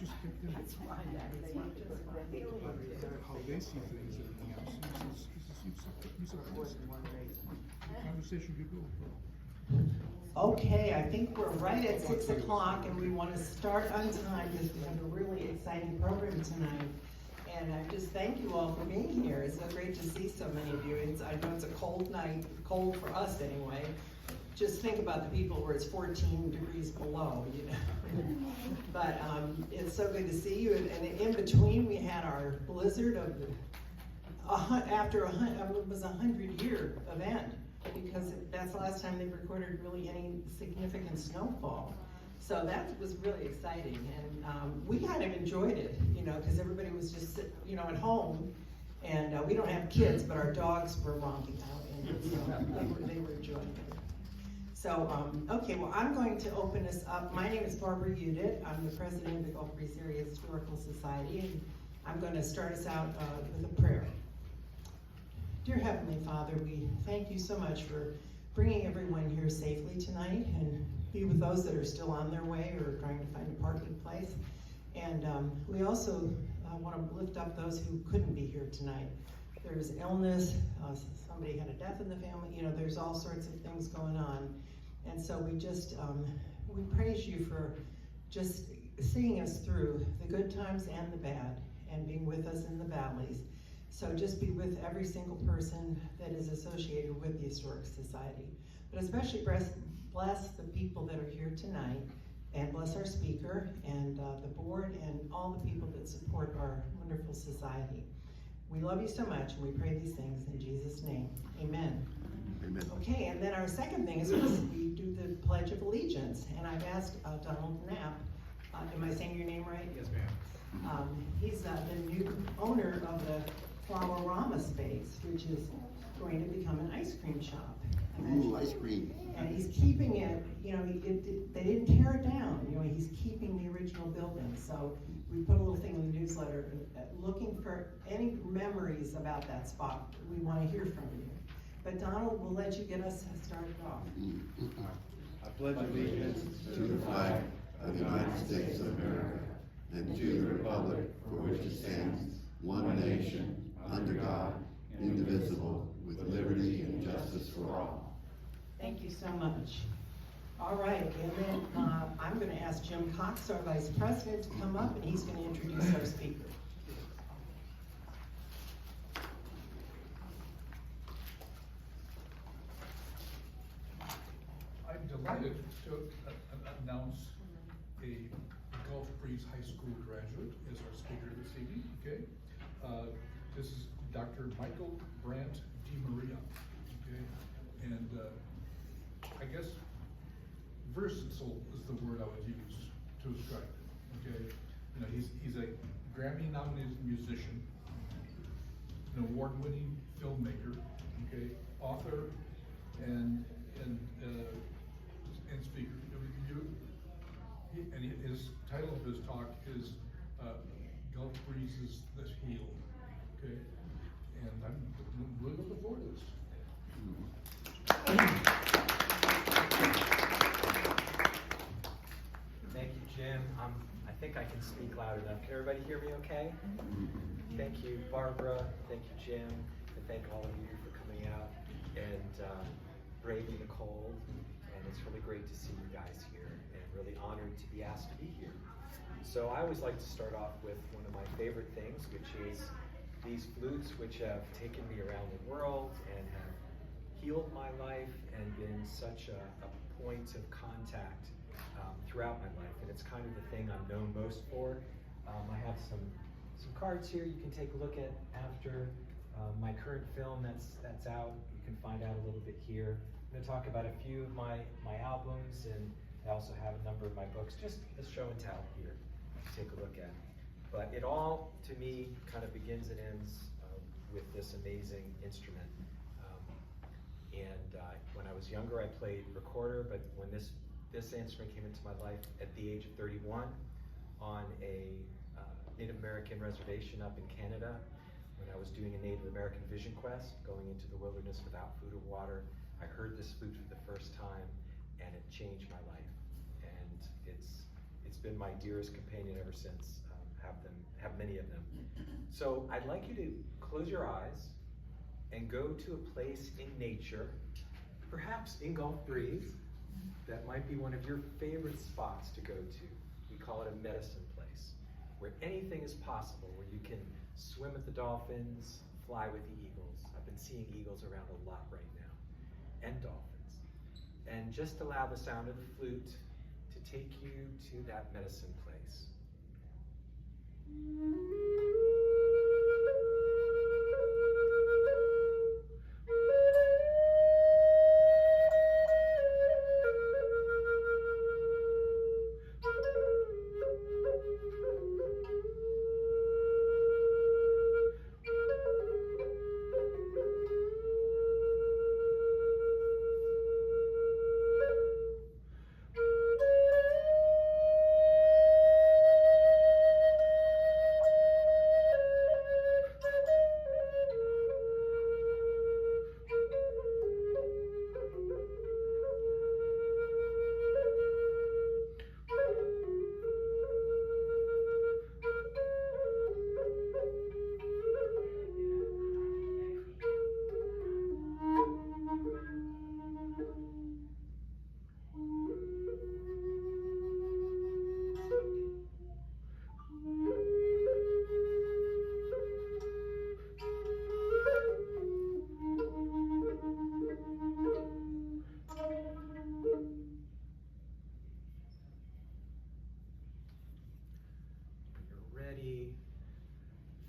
just get them. That's fine, Daddy. They want just fine. How they see things and everything else. He's a person. The conversation could go. Okay, I think we're right at 6 o'clock and we want to start on time because we have a really exciting program tonight. And I just thank you all for being here. It's so great to see so many of you. I know it's a cold night, cold for us anyway. Just think about the people where it's 14 degrees below, you know. But it's so good to see you. And in between, we had our blizzard of after it was a 100-year event, because that's the last time they recorded really any significant snowfall. So that was really exciting, and we kind of enjoyed it, you know, because everybody was just, you know, at home, and we don't have kids, but our dogs were romping out, and so they were enjoying it. So, okay, well, I'm going to open this up. My name is Barbara Udit. I'm the president of the Gulf Breeze Area Historical Society, and I'm going to start us out with a prayer. Dear Heavenly Father, we thank you so much for bringing everyone here safely tonight, and be with those that are still on their way or trying to find a parking place. And we also want to lift up those who couldn't be here tonight. There's illness, somebody had a death in the family, you know, there's all sorts of things going on. And so we just, we praise you for just seeing us through the good times and the bad, and being with us in the valleys. So just be with every single person that is associated with the Historic Society. But especially bless the people that are here tonight, and bless our speaker and the board and all the people that support our wonderful society. We love you so much, and we pray these things in Jesus' name. Amen. Amen. Okay, and then our second thing is we do the Pledge of Allegiance, and I've asked Donald Knapp, am I saying your name right? Yes, ma'am. He's the new owner of the Flower-Rama space, which is going to become an ice cream shop. Ooh, ice cream. And he's keeping it, you know, they didn't tear it down, you know, he's keeping the original building. So we put a little thing in the newsletter, looking for any memories about that spot. We want to hear from you. But Donald, we'll let you get us started off. I pledge allegiance To the flag of the United States of America and to the republic for which it stands, one nation, under God, indivisible, with liberty and justice for all. Thank you so much. All right, and then I'm going to ask Jim Cox, our Vice President, to come up, and he's going to introduce our speaker. I'm delighted to announce a Gulf Breeze High School graduate as our speaker this evening, okay? This is Dr. Michael Brant DeMaria, okay? And I guess versatile is the word I would use to describe it, okay? You know, he's a Grammy-nominated musician, an award-winning filmmaker, okay, author, and speaker. His title of his talk is Gulf Breezes That Heal, okay? And I'm really looking forward to this. Thank you, Jim. I think I can speak loud enough. Can everybody hear me okay? Thank you, Barbara. Thank you, Jim. And thank all of you for coming out and braving the cold. And it's really great to see you guys here, and really honored to be asked to be here. So I always like to start off with one of my favorite things, which is these flutes, which have taken me around the world and have healed my life and been such a point of contact throughout my life. And it's kind of the thing I'm known most for. I have some cards here you can take a look at after my current film that's out. You can find out a little bit here. I'm going to talk about a few of my albums, and I also have a number of my books, just a show and tell here to take a look at. But it all, to me, kind of begins and ends with this amazing instrument. When I was younger, I played recorder, but when this instrument came into my life at the age of 31 on a Native American reservation up in Canada, when I was doing a Native American vision quest, going into the wilderness without food or water, I heard this flute for the first time, and it changed my life. And it's been my dearest companion ever since. Have many of them. So I'd like you to close your eyes and go to a place in nature, perhaps in Gulf Breeze. That might be one of your favorite spots to go to. We call it a medicine place, where anything is possible, where you can swim with the dolphins, fly with the eagles. I've been seeing eagles around a lot right now, and dolphins. And just allow the sound of the flute to take you to that medicine place.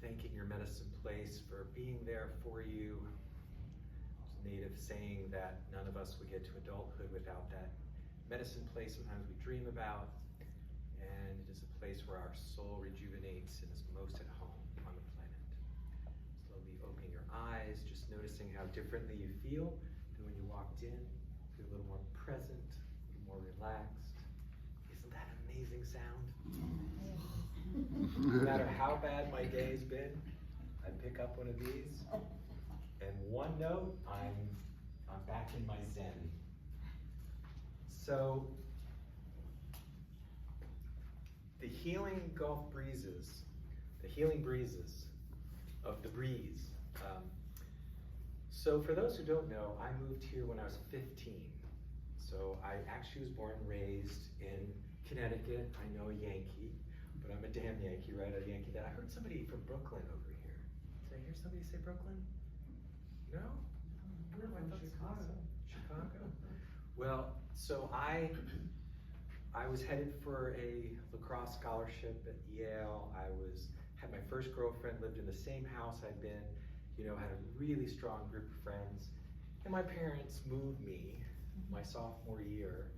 Thanking your medicine place for being there for you. There's a native saying that none of us would get to adulthood without that medicine place sometimes we dream about, and it is a place where our soul rejuvenates and is most at home on the planet. Slowly opening your eyes, just noticing how differently you feel than when you walked in. Feel a little more present, a little more relaxed. Isn't that an amazing sound? No matter how bad my day has been, I pick up one of these, and one note, I'm back in my zen. So, the healing Gulf breezes, the healing breezes of the breeze. So for those who don't know, I moved here when I was 15. So I actually was born and raised in Connecticut. I know a Yankee. But I'm a damn Yankee, right? A Yankee that I heard somebody from Brooklyn over here. Did I hear somebody say Brooklyn? No? No, I thought Chicago. Chicago. Well, so I was headed for a lacrosse scholarship at Yale. Had my first girlfriend, lived in the same house I'd been, had a really strong group of friends. And my parents moved me my sophomore year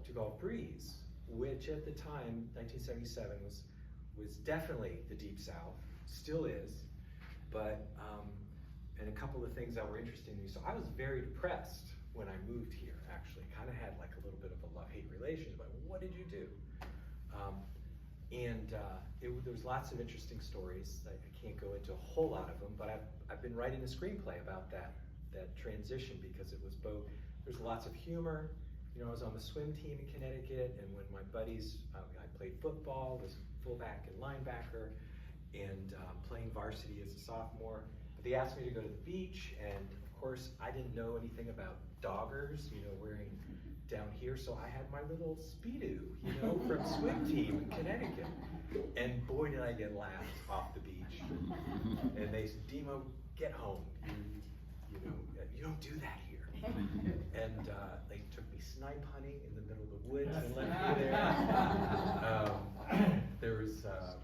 to Gulf Breeze, which at the time, 1977, was definitely the Deep South, still is, but, and a couple of things that were interesting to me. So I was very depressed when I moved here, actually. Kind of had like a little bit of a love-hate relationship, but what did you do? There was lots of interesting stories. I can't go into a whole lot of them, but I've been writing a screenplay about that transition, because it was both, there's lots of humor. I was on the swim team in Connecticut, and when my buddies, I played football, was fullback and linebacker, and playing varsity as a sophomore. But they asked me to go to the beach, and of course, I didn't know anything about doggers, wearing down here, so I had my little Speedo, from swim team in Connecticut. And boy, did I get laughed off the beach. And they said, Demo, get home. You don't do that here. And they took me snipe hunting in the middle of the woods and left me there.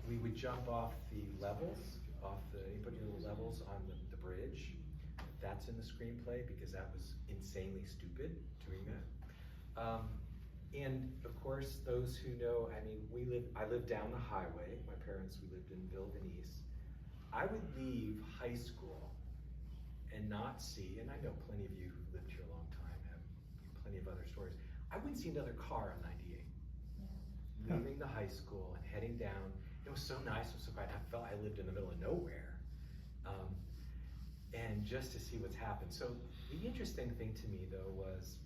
We would jump off the levels, you put your little levels on the bridge. That's in the screenplay, because that was insanely stupid doing that. And of course, those who know, I lived down the highway. My parents, we lived in Venice. I would leave high school and not see, and I know plenty of you who've lived here a long time have plenty of other stories. I wouldn't see another car on 98. Yeah. Leaving the high school and heading down. It was so nice, it was so quiet. I felt I lived in the middle of nowhere. And just to see what's happened. So the interesting thing to me, though, was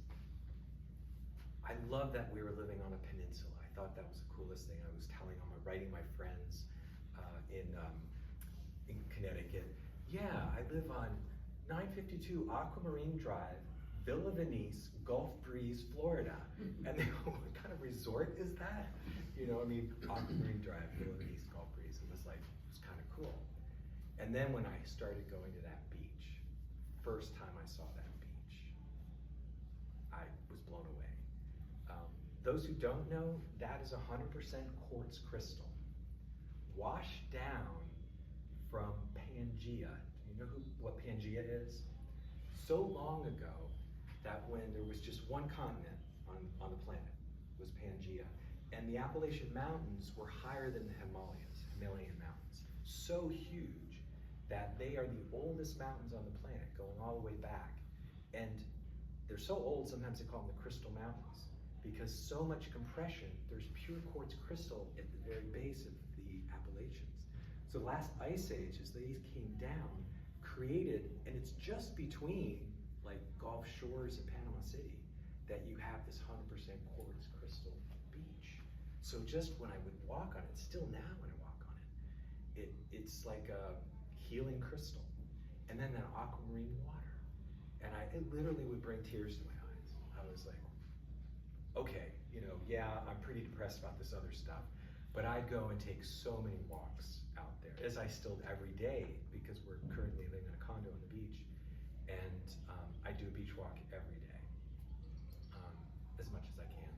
I love that we were living on a peninsula. I thought that was the coolest thing. I was writing my friends in Connecticut, yeah, I live on 952 Aquamarine Drive, Villa Venice, Gulf Breeze, Florida. And they go, what kind of resort is that? You know, I mean, Aquamarine Drive, Villa Venice, Gulf Breeze. It was kind of cool. And then when I started going to that beach, first time I saw that beach, I was blown away. Those who don't know, that is 100% quartz crystal, washed down from Pangea. Do you know what Pangea is? So long ago that when there was just one continent on the planet, was Pangea. And the Appalachian Mountains were higher than the Himalayan mountains. So huge that they are the oldest mountains on the planet, going all the way back. And they're so old, sometimes they call them the Crystal Mountains, because so much compression, there's pure quartz crystal at the very base of the Appalachians. So the last ice age, as these came down, created, and it's just between like Gulf Shores and Panama City, that you have this 100% quartz crystal beach. So just when I would walk on it, still now when I walk on it, it's like a healing crystal. And then that aquamarine water. And it literally would bring tears to my eyes. I was like, okay, you know, yeah, I'm pretty depressed about this other stuff, but I go and take so many walks out there, as I still every day, because we're currently living in a condo on the beach, and I do a beach walk every day, as much as I can.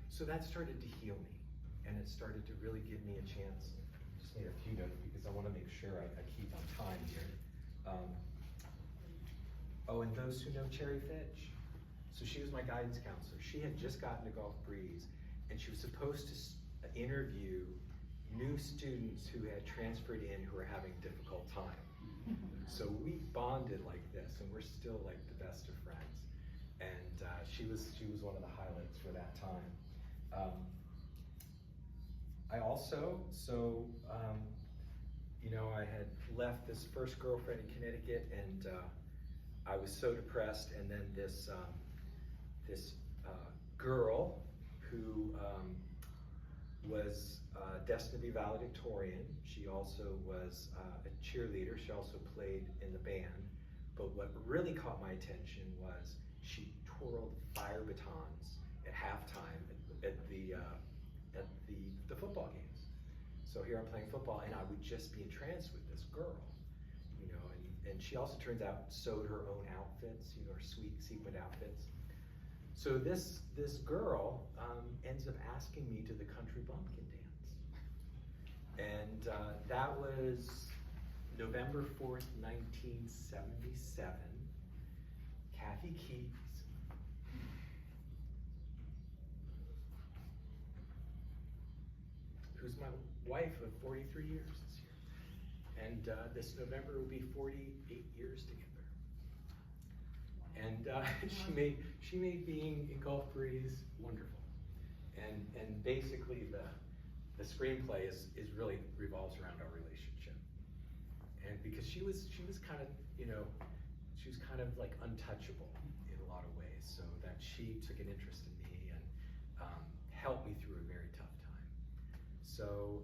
So that started to heal me, and it started to really give me a chance. Just made a few notes because I want to make sure I keep on time here. Oh, and those who know Cherry Fitch, so she was my guidance counselor. She had just gotten to Gulf Breeze, and she was supposed to interview new students who had transferred in who were having a difficult time. So we bonded like this, and we're still like the best of friends. And she was one of the highlights for that time. I also, you know, I had left this first girlfriend in Connecticut, and I was so depressed, and then this girl who was destined to be valedictorian. She also was a cheerleader. She also played in the band. But what really caught my attention was she twirled fire batons at halftime at the football games. So here I'm playing football, and I would just be entranced with this girl, you know. And she also turns out sewed her own outfits, you know, her sweet sequined outfits. So this girl ends up asking me to the country bumpkin dance. And that was November 4th, 1977. Kathy Keys, who's my wife of 43 years this year. And this November will be 48 years together. And she made being in Gulf Breeze wonderful. And basically the screenplay is really revolves around our relationship. And because she was kind of, you know, she was kind of like untouchable in a lot of ways, so that she took an interest in me and helped me through a very tough time. So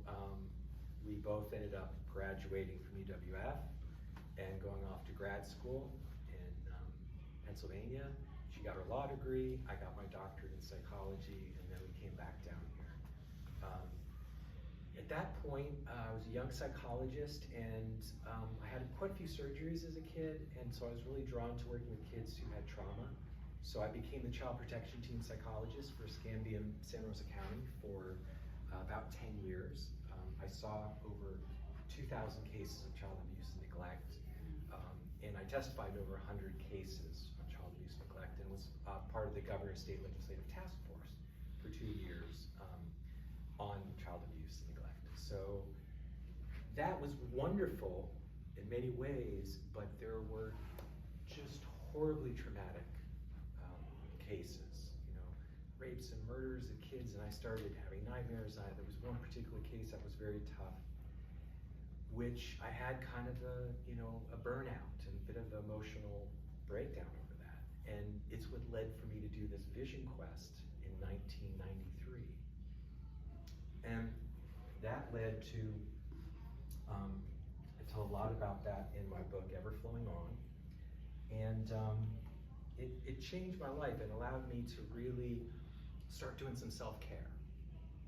we both ended up graduating from UWF and going off to grad school in Pennsylvania. She got her law degree, I got my doctorate in psychology, and then we came back down here. At that point, I was a young psychologist, and I had quite a few surgeries as a kid, and so I was really drawn to working with kids who had trauma. So I became the child protection team psychologist for Escambia and Santa Rosa County for about 10 years. I saw over 2,000 cases of child abuse and neglect, and I testified in over 100 cases of child abuse and neglect, and was part of the Governor's State Legislative Task Force for 2 years on child abuse and neglect. So that was wonderful in many ways, but there were just horribly traumatic cases, you know, rapes and murders of kids, and I started having nightmares. There was one particular case that was very tough, which I had kind of a burnout and a bit of an emotional breakdown over that. And it's what led for me to do this vision quest in 1993. led to, I tell a lot about that in my book, Ever Flowing On. And it changed my life and allowed me to really start doing some self-care.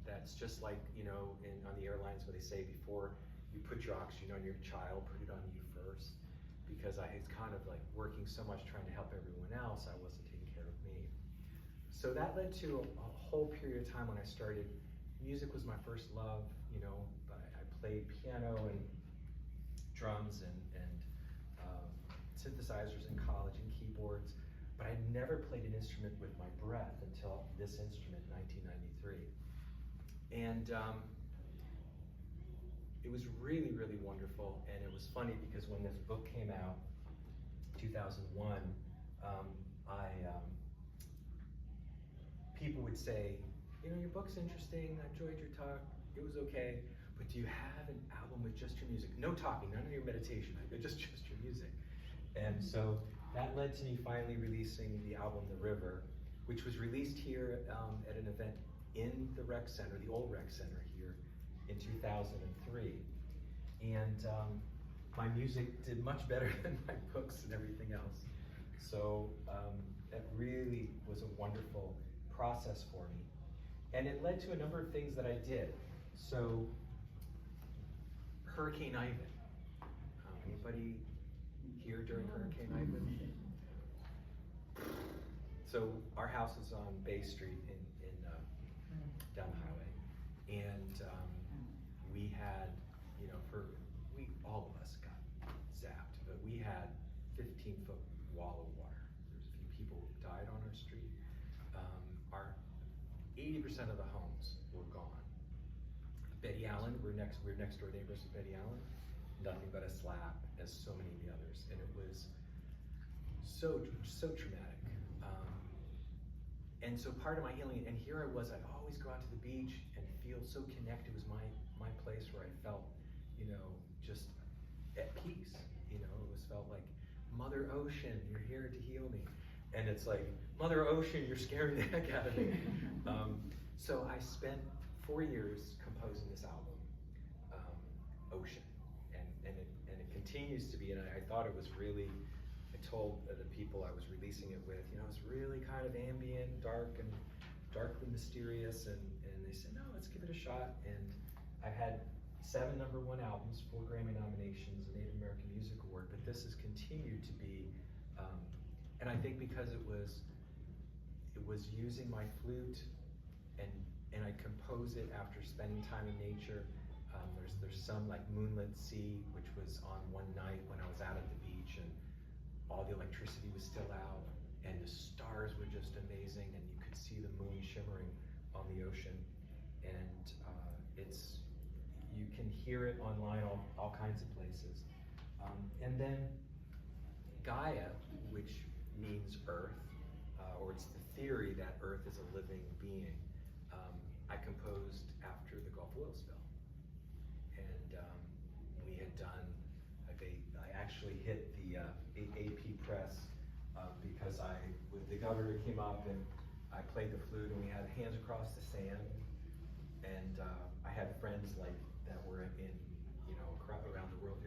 That's just like, you know, on the airlines where they say before you put your oxygen on your child, put it on you first. Because I was kind of like working so much trying to help everyone else, I wasn't taking care of me. So that led to a whole period of time when I started. Music was my first love, you know, but I played piano and drums and synthesizers in college and keyboards, but I never played an instrument with my breath until this instrument in 1993. And it was really, really wonderful, and it was funny because when this book came out, 2001, people would say, you know, your book's interesting, I enjoyed your talk, it was okay, but do you have an album with just your music? No talking, none of your meditation, just your music. And so that led to me finally releasing the album, The River, which was released here at an event in the rec center, the old rec center here in 2003. And my music did much better than my books and everything else. So that really was a wonderful process for me. And it led to a number of things that I did. So, Hurricane Ivan. Anybody here during Hurricane Ivan? So our house is on Bay Street in down the highway, and we had, you know, all of us got zapped, but we had 15-foot wall of water. There's a few people who died on our street. Our 80% of the homes were gone. Betty Allen, we're next door neighbors to Betty Allen. Nothing but a slap, as so many of the others, and it was so traumatic. And so part of my healing, and here I was, I'd always go out to the beach and feel so connected. It was my place where I felt, you know, just at peace. You know, it was felt like, Mother Ocean, you're here to heal me. And it's like, Mother Ocean, you're scaring the heck out of me. So I spent 4 years composing this album, Ocean. And it continues to be, and I thought it was really, I told the people I was releasing it with, you know, it's really kind of ambient, dark, and darkly mysterious, and they said, no, let's give it a shot. And I've had 7 #1 albums, 4 Grammy nominations, a Native American Music Award, but this has continued to be, and I think because it was using my flute, and I compose it after spending time in nature. There's some like Moonlit Sea, which was on one night when I was out at the beach and all the electricity was still out and the stars were just amazing and you could see the moon shimmering on the ocean. And you can hear it online, all kinds of places. And then Gaia, which means earth, or it's the theory that earth is a living being, I composed after the Gulf oil spill. And we had done, I actually hit the AP press because the governor came up and I played the flute and we had hands across the sand. And I had friends like that were in, you know, around the world.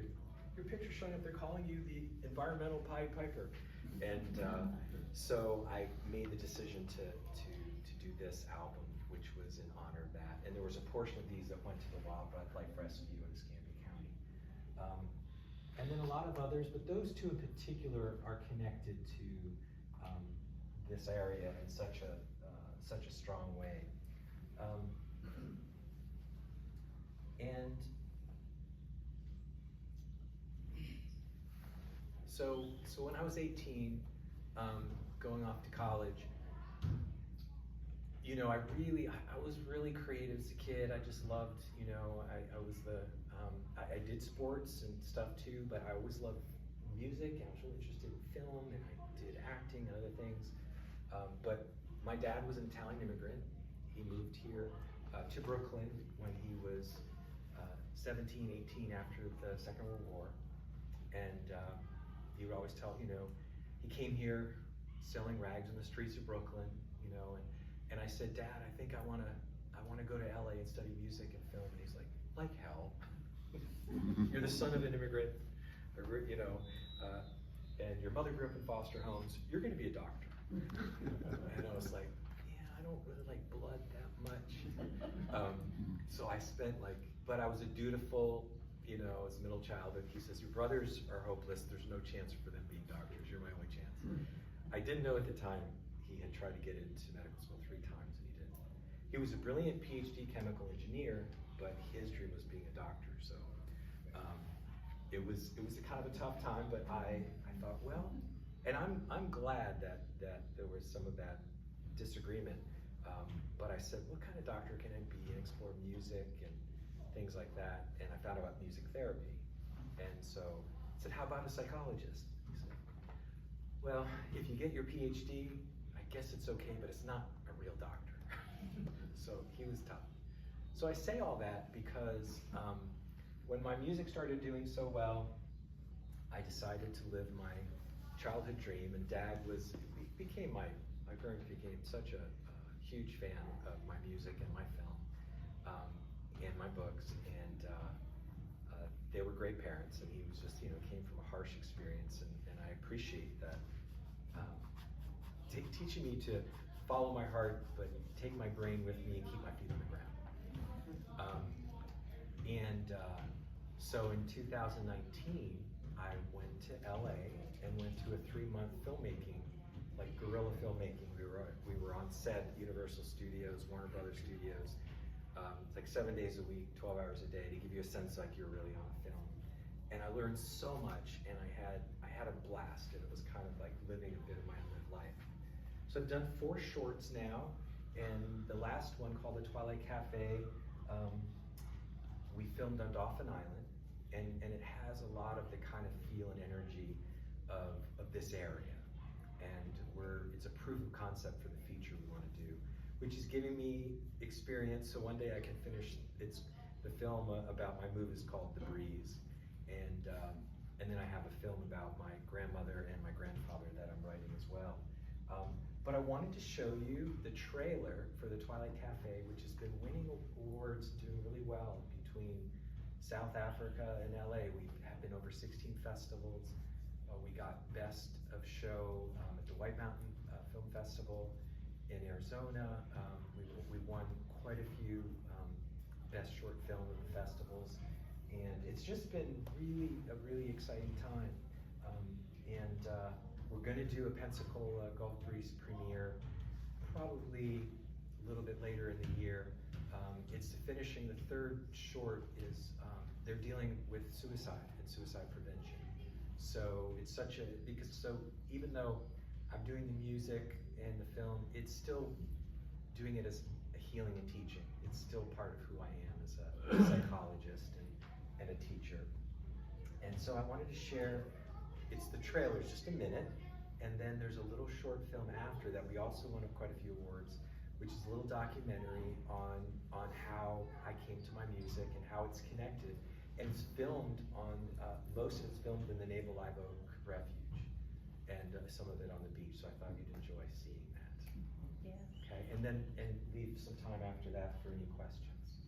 Your picture's showing up, they're calling you the environmental Pied Piper. And so I made the decision to do this album, which was in honor of that. And there was a portion of these that went to the Wildlife Rescue in Escambia County. And then a lot of others, but those 2 in particular are connected to this area in such a strong way. And so when I was 18, going off to college, you know, I was really creative as a kid. I just loved, you know, I did sports and stuff too, but I always loved music and I was really interested in film and I did acting and other things. But my dad was an Italian immigrant. He moved here to Brooklyn when he was 17, 18 after the Second World War. And he would always tell, you know, he came here selling rags in the streets of Brooklyn, you know, and I said, Dad, I think I wanna go to LA and study music and film. And he's like hell. the son of an immigrant, you know, and your mother grew up in foster homes, you're gonna be a doctor. And I was like, yeah, I don't really like blood that much. So I spent like, but I was a dutiful, you know, as a middle child, and he says, your brothers are hopeless, there's no chance for them being doctors, you're my only chance. I didn't know at the time he had tried to get into medical school 3 times and he didn't. He was a brilliant PhD chemical engineer, but his dream was being a doctor, so it was a kind of a tough time, but I thought, well, and I'm glad that there was some of that disagreement, but I said, what kind of doctor can I be, and explore music and things like that, and I found out about music therapy, and so I said, how about a psychologist? He said, well, if you get your PhD, I guess it's okay, but it's not a real doctor. So he was tough. So I say all that because when my music started doing so well, I decided to live my childhood dream, and Dad became my parents became such a huge fan of my music and my film and my books, and they were great parents, and he was just, you know, came from a harsh experience, and I appreciate that, teaching me to follow my heart, but take my brain with me and keep my feet on the ground. So in 2019, I went to LA and went to a 3-month filmmaking, like guerrilla filmmaking. We were on set at Universal Studios, Warner Brothers Studios, like 7 days a week, 12 hours a day, to give you a sense like you're really on film. And I learned so much, and I had a blast, and it was kind of like living a bit of my unlived life. So I've done 4 shorts now, and the last one, called The Twilight Cafe, we filmed on Dauphin Island, and it has a lot of the kind of feel and energy of this area. And it's a proof of concept for the feature we want to do, which is giving me experience, so one day I can finish. The film about my move is called The Breeze, and then I have a film about my grandmother and my grandfather that I'm writing as well. But I wanted to show you the trailer for The Twilight Cafe, which has been winning awards, doing really well between South Africa and LA. We have been over 16 festivals. We got Best of Show at the White Mountain Film Festival in Arizona. We won quite a few Best Short Film festivals, and it's just been a really exciting time. We're going to do a Pensacola Gulf Breeze premiere probably a little bit later in the year. It's finishing. The 3rd short is they're dealing with suicide and suicide prevention. So it's even though I'm doing the music and the film, it's still doing it as a healing and teaching. It's still part of who I am as a psychologist and a teacher. And so I wanted to share, it's the trailer, it's just a minute, and then there's a little short film after that we also won quite a few awards, which is a little documentary on how I came to my music and how it's connected. And it's filmed on, most of it's filmed in the Naval Live Oak Refuge, and some of it on the beach, so I thought you'd enjoy seeing that. Yeah. Okay, and leave some time after that for any questions.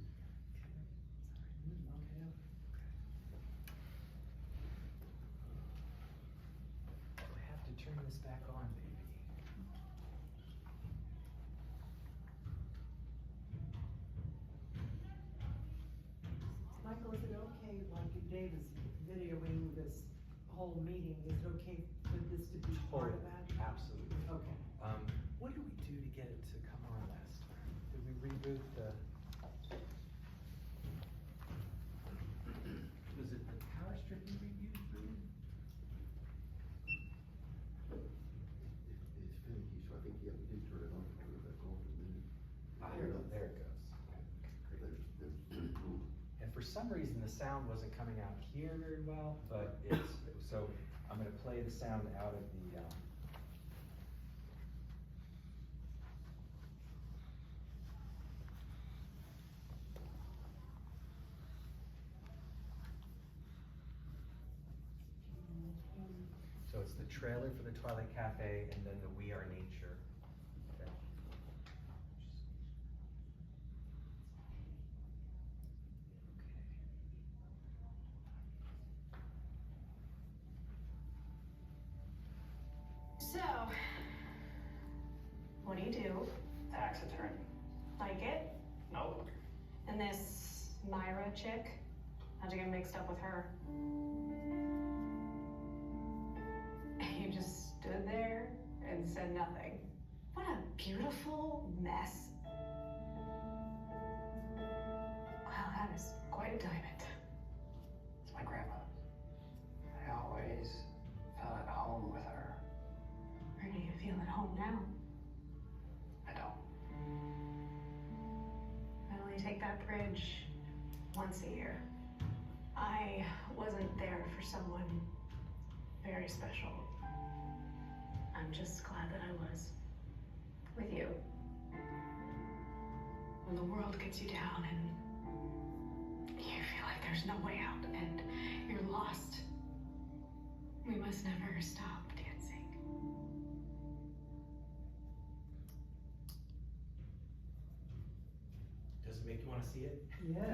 I have to turn this back on, baby. Michael, is it okay, like Dave is videoing this whole meeting, is it okay for this to be part of that? Absolutely. Okay. What did we do to get it to come on last time? Did we reboot the? Was it the power strip we rebooted? It's finicky, so I think you have to turn it on to turn it back on for a minute. There it goes. Okay, great. That's pretty cool. And for some reason, the sound wasn't coming out here very well, but so I'm going to play the sound out of the. So it's the trailer for the Twilight Cafe, and then the We Are Nature. Okay. So, what do? Tax attorney. Like it? Nope. And this Myra chick? How'd you get mixed up with her? You just stood there and said nothing. What a beautiful mess. Well, that is quite a diamond. It's my grandma. I always felt at home with her. Where do you feel at home now? I don't. I only take that bridge once a year. I wasn't there for someone very special. I'm just glad that I was with you. When the world gets you down and you feel like there's no way out and you're lost, we must never stop dancing. Does it make you want to see it? Yeah.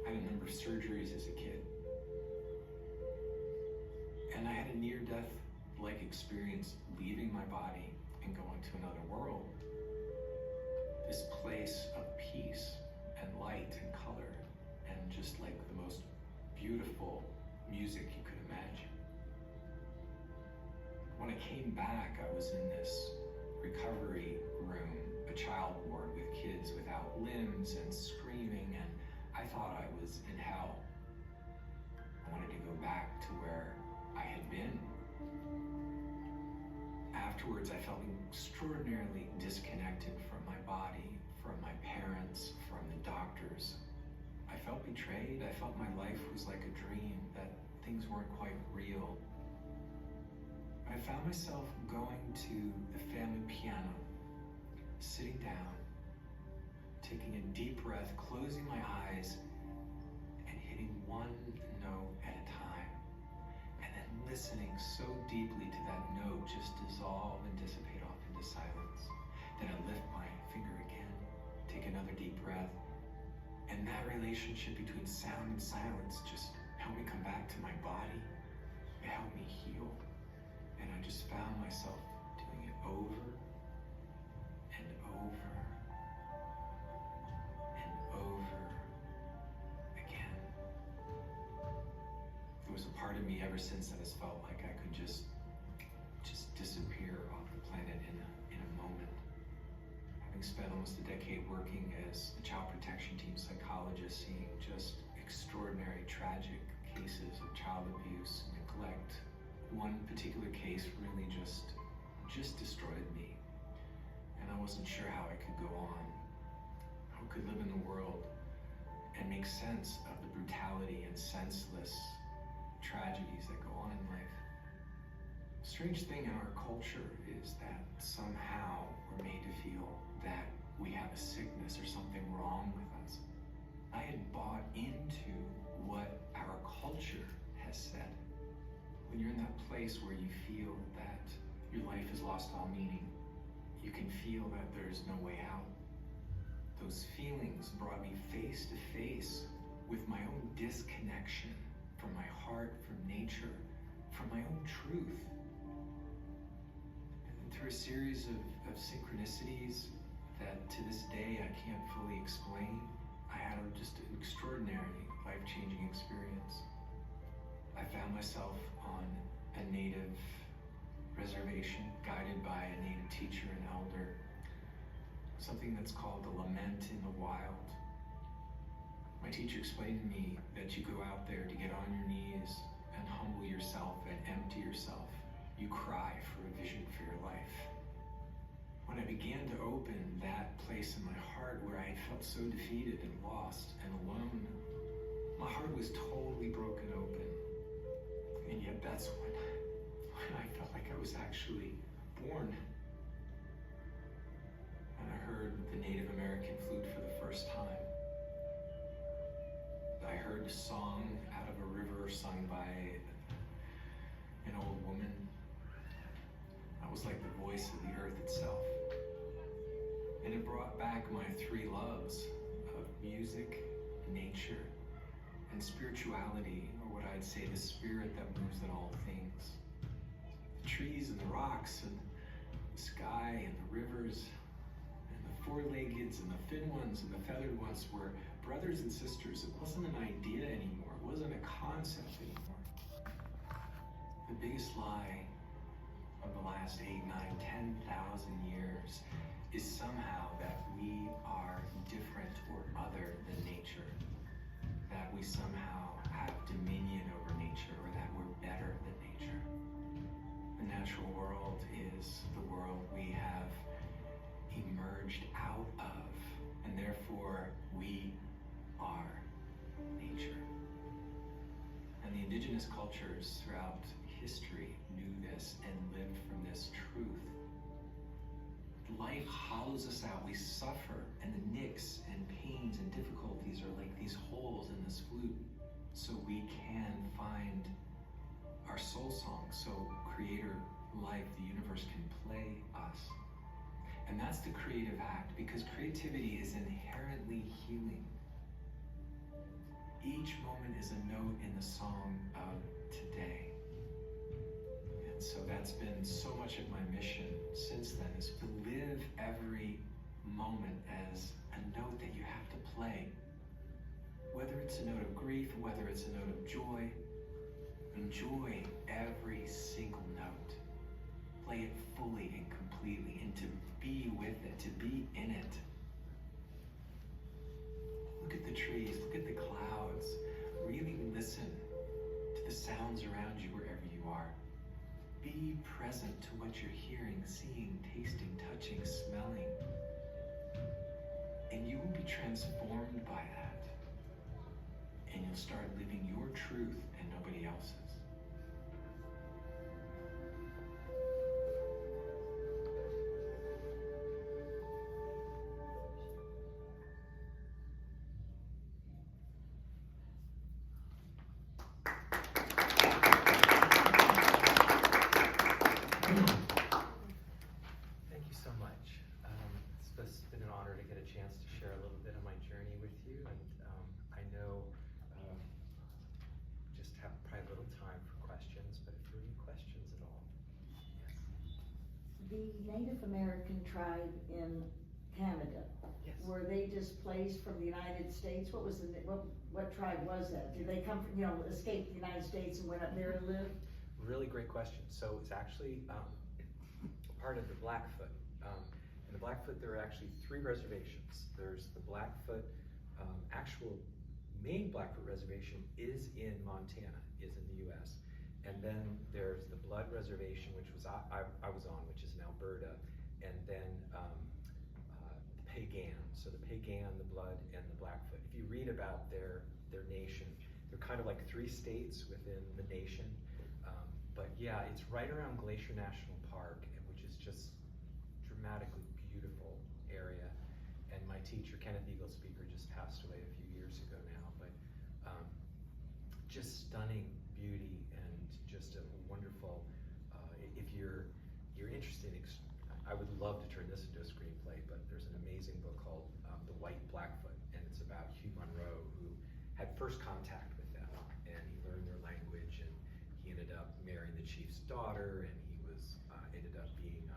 I had a number of surgeries as a kid. And I had a near-death-like experience leaving my body and going to another world. This place of peace and light and color and just like the most beautiful music you could imagine. When I came back, I was in this recovery room, a child ward with kids without limbs and screaming, and I thought I was in hell. I wanted to go back to where I had been. Afterwards, I felt extraordinarily disconnected from my body, from my parents, from the doctors. I felt betrayed. I felt my life was like a dream, that things weren't quite real. I found myself going to the family piano, sitting down, taking a deep breath, closing my eyes, and hitting one note at a time. And then listening so deeply to that note just dissolve and dissipate off into silence. Then I lift my finger again, take another deep breath, and that relationship between sound and silence just helped me come back to my body. It helped me heal. And I just found myself doing it over and over and over again. There was a part of me ever since that has felt like I could just disappear off the planet in a moment. Having spent almost a decade working as a child protection team psychologist, seeing just extraordinary, tragic cases of child abuse, neglect. One particular case really just destroyed me. And I wasn't sure how I could go on, how I could live in the world and make sense of the brutality and senseless tragedies that go on in life. The strange thing in our culture is that somehow we're made to feel that we have a sickness or something wrong with us. I had bought into what our culture has said. When you're in that place where you feel that your life has lost all meaning, you can feel that there's no way out. Those feelings brought me face to face with my own disconnection from my heart, from nature, from my own truth. And then through a series of synchronicities that to this day I can't fully explain, I had just an extraordinary life-changing experience. I found myself on a native reservation, guided by a native teacher and elder, something that's called the lament in the wild. My teacher explained to me that you go out there to get on your knees and humble yourself and empty yourself. You cry for a vision for your life. When I began to open that place in my heart where I had felt so defeated and lost and alone, my heart was totally broken open. And yet that's when I felt like I was actually born. And I heard the Native American flute for the first time. I heard a song out of a river sung by an old And it brought back my three loves of music, nature, and spirituality, or what I'd say the spirit that moves in all things. The trees and the rocks and the sky and the rivers and the four-leggeds and the fin ones and the feathered ones were brothers and sisters. It wasn't an idea anymore. It wasn't a concept anymore. The biggest lie of the last 8, 9, 10,000 years is somehow that we are different or other than nature, that we somehow have dominion over nature, or that we're better than nature. The natural world is the world we have emerged out of, and therefore we are nature. And the indigenous cultures throughout history knew this and lived from this truth. Life hollows us out. We suffer, and the nicks and pains and difficulties are like these holes in this flute, so we can find our soul song, so Creator, life, the universe can play us. And that's the creative act, because creativity is inherently healing. Each moment is a note in the song of today. And so that's been so much of my mission since then, is to live every moment as a note that you have to play. Whether it's a note of grief, whether it's a note of joy, enjoy every single note. Play it fully and completely, and to be with it, to be in it. Look at the trees, look at the clouds. Really listen to the sounds around you wherever you are. Be present to what you're hearing, seeing, tasting, touching, smelling. And you will be transformed by that. And you'll start living your truth and nobody else's. Thank you so much. It's been an honor to get a chance to share a little bit of my journey with you, and I know just have probably a little time for questions, but if there are any questions at all. Yes. The Native American tribe in Canada, Yes. were they displaced from the United States? What tribe was that? Did they come from, escape the United States and went up there to live? Really great question. So it's actually part of the Blackfoot. In the Blackfoot, there are actually 3 reservations. There's the Blackfoot, actual main Blackfoot reservation is in Montana, is in the US. And then there's the Blood Reservation, which was I was on, which is in Alberta. And then the Peigan. So the Peigan, the Blood, and the Blackfoot. If you read about their nation, they're kind of like 3 states within the nation. But yeah, it's right around Glacier National Park, which is just dramatically beautiful area. And my teacher, Kenneth Eagle Speaker, just passed away a few years ago now. But just stunning beauty and just a wonderful. If you're interested, I would love to turn this into a screenplay. But there's an amazing book called The White Blackfoot, and it's about Hugh Monroe, who had first contact with them, and he learned their language, and he ended up marrying the chief's daughter, and he was ended up being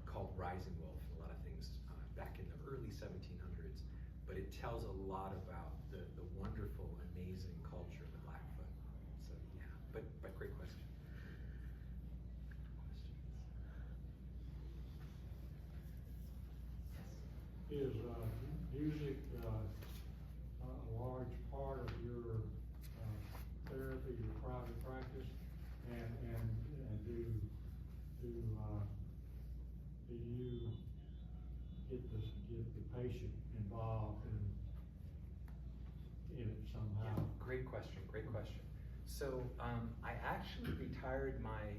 called Rising Wolf and a lot of things back in the early 1700s. But it tells a lot about the wonderful, amazing culture of the Blackfoot. So yeah, but great question. Is music a large part of your therapy, your private practice, and do you get the patient involved in it somehow? Yeah, great question, great question. So I actually retired my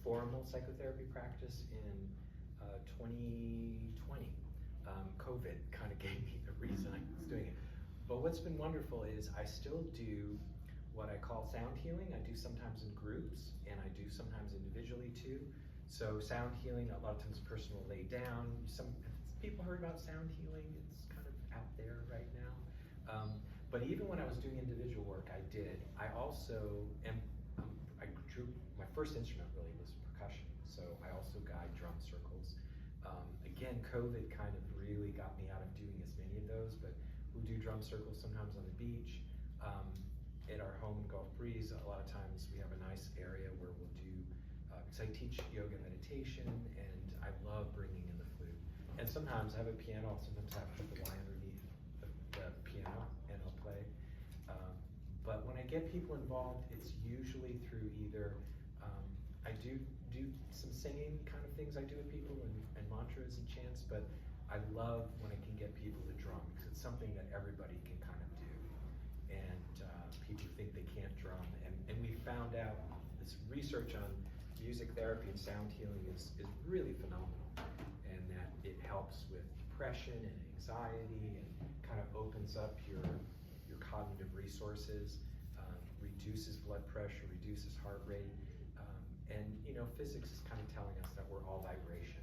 formal psychotherapy practice in 2020. COVID kind of gave me the reason I was doing it. But what's been wonderful is I still do what I call sound healing. I do sometimes in groups, and I do sometimes individually too. So sound healing, a lot of times a person will lay down. people heard about sound healing. It's kind of out there right now. But even when I was doing individual work, I also I drew, my first instrument really was percussion. So I also guide drum circles. Again, COVID kind of really got me out of doing as many of those, but we'll do drum circles sometimes on the beach. At our home in Gulf Breeze, a lot of times we have a nice area where we'll do, because I teach yoga meditation, and I love bringing in the flute. And sometimes I have a piano, sometimes I have to put the line underneath the piano, and I'll play. But when I get people involved, it's usually through either, I do some singing kind of things I do with people, and mantras and chants, but I love when I can get people to drum, because it's something that everybody can kind of do. And people think they can't drum, and we found out this research on music therapy and sound healing is really phenomenal, and that it helps with depression and anxiety, and kind of opens up your cognitive resources, reduces blood pressure, reduces heart rate, and physics is kind of telling us that we're all vibration.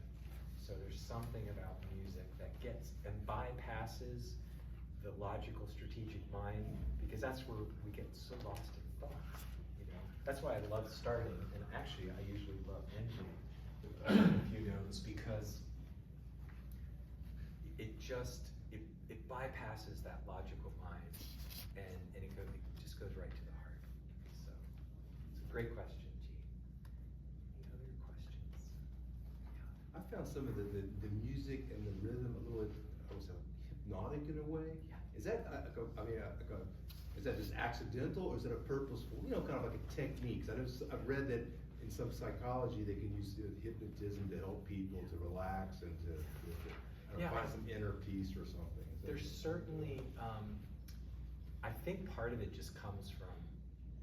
So there's something about music that gets and bypasses the logical, strategic mind, because that's where we get so lost in thought. That's why I love starting, and actually I usually love ending with a few notes, because it bypasses that logical mind, and it just goes right to the heart. So it's a great question, Gene. Any other questions? Yeah. I found some of the music and the rhythm a little, I would say, hypnotic in a way. Yeah. Is that, is that just accidental, or is it a purposeful, kind of like a technique? 'Cause I know I've read that in some psychology they can use hypnotism to help people to relax and to find some inner peace or something. There's certainly, I think part of it just comes from,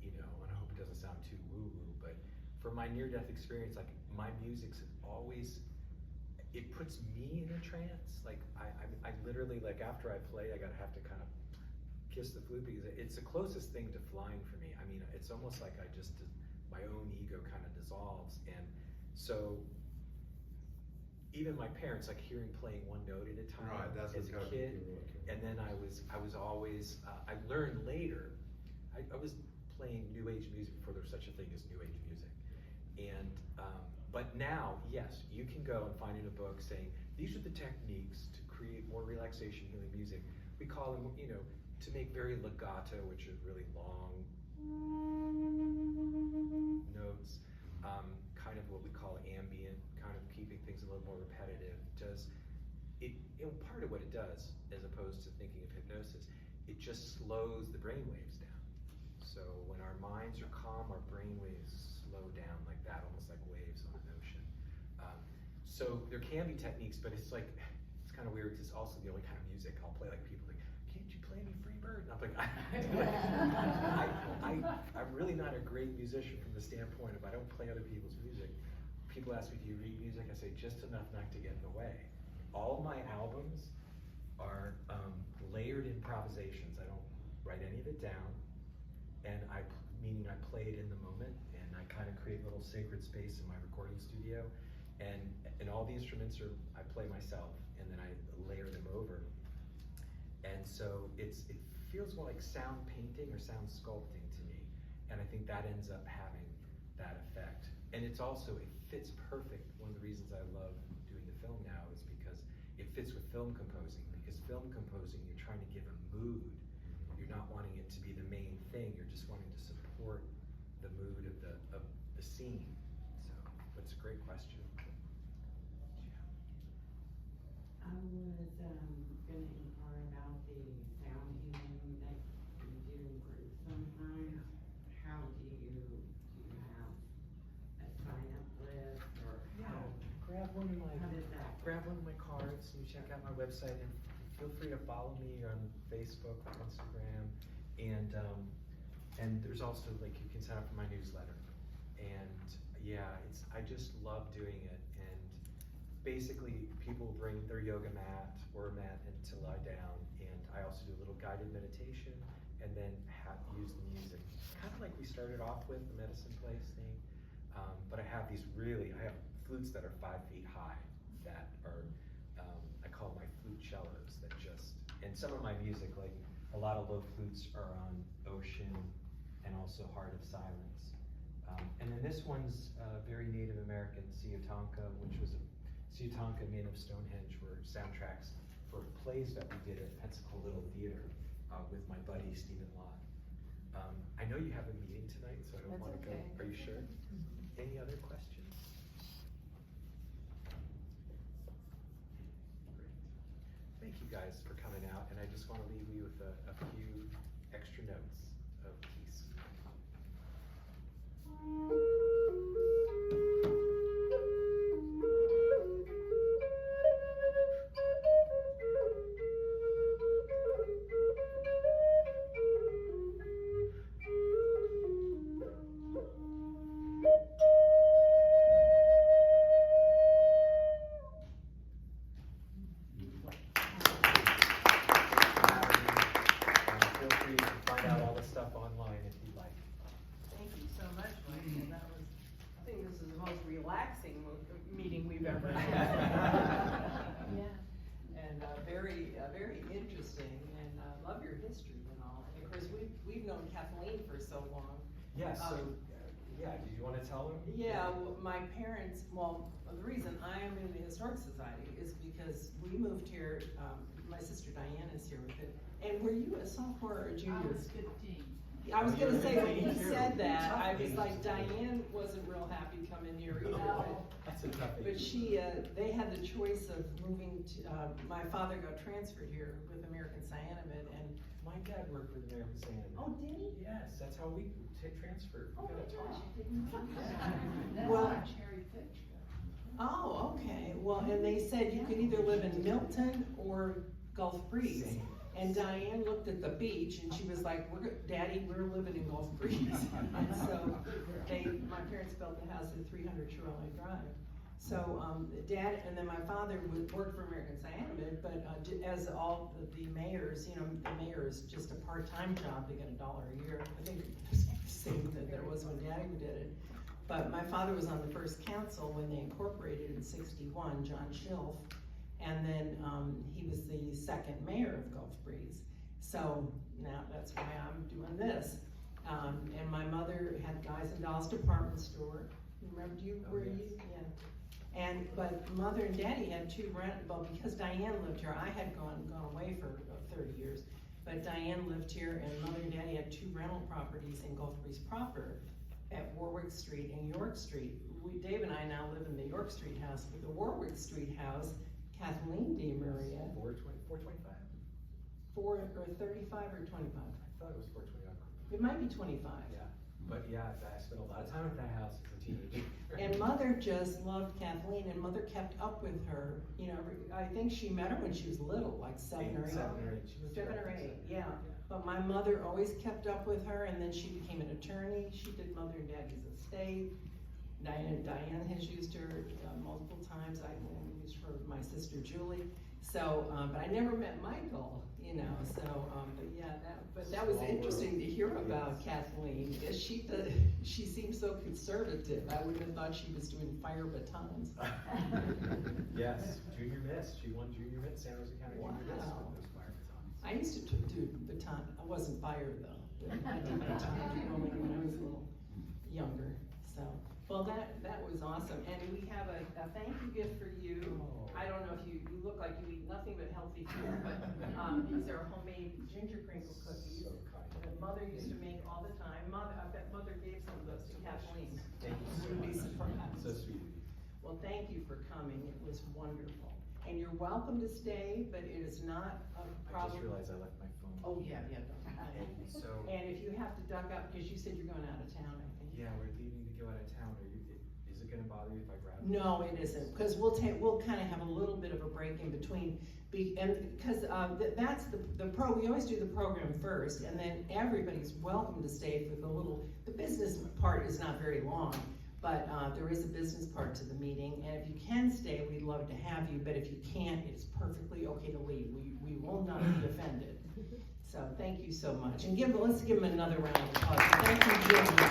and I hope it doesn't sound too woo-woo, but from my near-death experience, like my music's always, it puts me in a trance. Like I literally, like after I play, I have to kind of kiss the flute, because it's the closest thing to flying for me. I mean, it's almost like my own ego kind of dissolves. And so even my parents, like hearing playing one note at a time, right, that's as a kid, and then I was always, I learned later, I was playing New Age music before there was such a thing as New Age music. And, but now, yes, you can go and find in a book saying, these are the techniques to create more relaxation healing music. We call them, to make very legato, which is really long notes, kind of what we call ambient, kind of keeping things a little more repetitive. Part of what it does, as opposed to thinking of hypnosis, it just slows the brain waves down. So when our minds are calm, our brain waves slow down like that, almost like waves on an ocean. So there can be techniques, but it's kind of weird, because it's also the only kind of music I'll play. Like people like, can't you play me Freebird? And I'm like, I'm really not a great musician from the standpoint of I don't play other people's music. People ask me, do you read music? I say, just enough not to get in the way. All my albums are layered improvisations. I don't write any of it down, and meaning I play it in the moment, and I kind of create a little sacred space in my recording studio, and all the instruments I play myself, and then I layer them over. And so it feels more like sound painting or sound sculpting to me, and I think that ends up having that effect. And it fits perfect. One of the reasons I love doing the film now is because it fits with film composing, because film composing, you're trying to give a mood. You're not wanting it to be the main thing, you're just wanting to support the mood of the scene. So that's a great question. I was gonna inquire about the sound healing that you do in groups sometimes. How do you have a sign-up list, or how? Grab one of How does that grab one of my cards and check out my website, and feel free to follow me on Facebook or Instagram, and there's also you can sign up for my newsletter, and I just love doing it. And basically people bring their yoga mat or a mat to lie down, and I also do a little guided meditation, and then use the music, kind of like we started off with the medicine place thing, but I have flutes that are 5 feet high that are, I call them And some of my music, like a lot of low flutes are on Ocean and also Heart of Silence. And then this one's very Native American, Siatonka, which was Siatonka, Man of Stonehenge, were soundtracks for plays that we did at Pensacola Little Theater with my buddy Stephen Lott. I know you have a meeting tonight, so I don't want to go. Are you sure? Any other questions? Great. Thank you guys for coming out, and I just want to leave you with a few extra notes of peace. Feel free to find out all the stuff online if you'd like. Thank you so much, Michael. That was, I think this is the most relaxing meeting we've ever had. Yeah. And very interesting, and love your history and all. And of course, we've known Kathleen for so long. Yeah, so, yeah, do you want to tell her? Yeah, well, my parents, the reason I am in the Historic Society is because we moved here, my sister Diane is here with it. And were you a sophomore or a junior? I was 15. I was gonna say, when you Me too. said that, I Tough was age. like, Diane wasn't real happy coming here either. That's a tough But age. she, they had the choice of moving to, my father got transferred here with American Cyanamid, and My dad worked with American Cyanamid. Oh, did he? Yes, that's how we transferred. Oh We my gotta gosh, talk. I didn't know that. That's Well- our cherry picture. oh, okay, well, and they said you could either live in Milton or Gulf Breeze. Same. And Diane looked at the beach and she was like, Daddy, we're living in Gulf Breeze. And so my parents built the house at 300 Shirley Drive. So Dad, and then my father would work for American Cyanamid, but as all the mayors, the mayor is just a part-time job to get $1 a year. I think it's the same that there was when Daddy did it. But my father was on the first council when they incorporated in '61, John Schilf. And then he was the second mayor of Gulf Breeze. So now that's why I'm doing this. And my mother had Guys and Dolls department store. Remember, were yes. you? Yeah. But Mother and Daddy had because Diane lived here, I had gone away for 30 years. But Diane lived here, and Mother and Daddy had 2 rental properties in Gulf Breeze proper at Warwick Street and York Street. Dave and I now live in the York Street house, but the Warwick Street house, Kathleen DeMaria, 425? 35 or 25? I thought it was 425. It might be 25. Yeah, but yeah, I spent a lot of time at that house as a teenager. And Mother just loved Kathleen, and Mother kept up with her. I think she met her when she was little, like 7 or 8. 7 or 8. She was 7 or 8, yeah. But my mother always kept up with her, and then she became an attorney. She did Mother and Daddy's estate. Diane has used her multiple times. I used her with my sister Julie. So, but I never met Michael, but yeah, that was interesting to hear about Kathleen, because she seems so conservative. I wouldn't have thought she was doing fire batons. Yes, Junior Miss. She won Junior Miss, San Jose County Junior Miss Wow. with those fire batons. I used to do baton. I wasn't fire though. But I did baton rolling when I was a little younger. So, well, that was awesome. And we have a thank you gift for you. Oh. I don't know if you look like you eat nothing but healthy food, but these are homemade ginger crinkle cookies So kind. that Mother used to make all the time. I bet Mother gave some of those to Kathleen. Thank you so Wouldn't be much. surprised. So sweet of you. Well, thank you for coming. It was wonderful. And you're welcome to stay, but it is not a I just problem. realized I left my phone. Oh, yeah. So, And if you have to duck up, because you said you're going out of town, I think. yeah, we're leaving to go out of town. Is it gonna bother you if I grab it? No, it isn't, because we'll kind of have a little bit of a break in between, because that's the we always do the program first, and then everybody's welcome to stay for the business part is not very long, but there is a business part to the meeting, and if you can stay, we'd love to have you, but if you can't, it's perfectly okay to leave. We will not be offended. So thank you so much, and let's give them another round of applause. Thank you, Jim.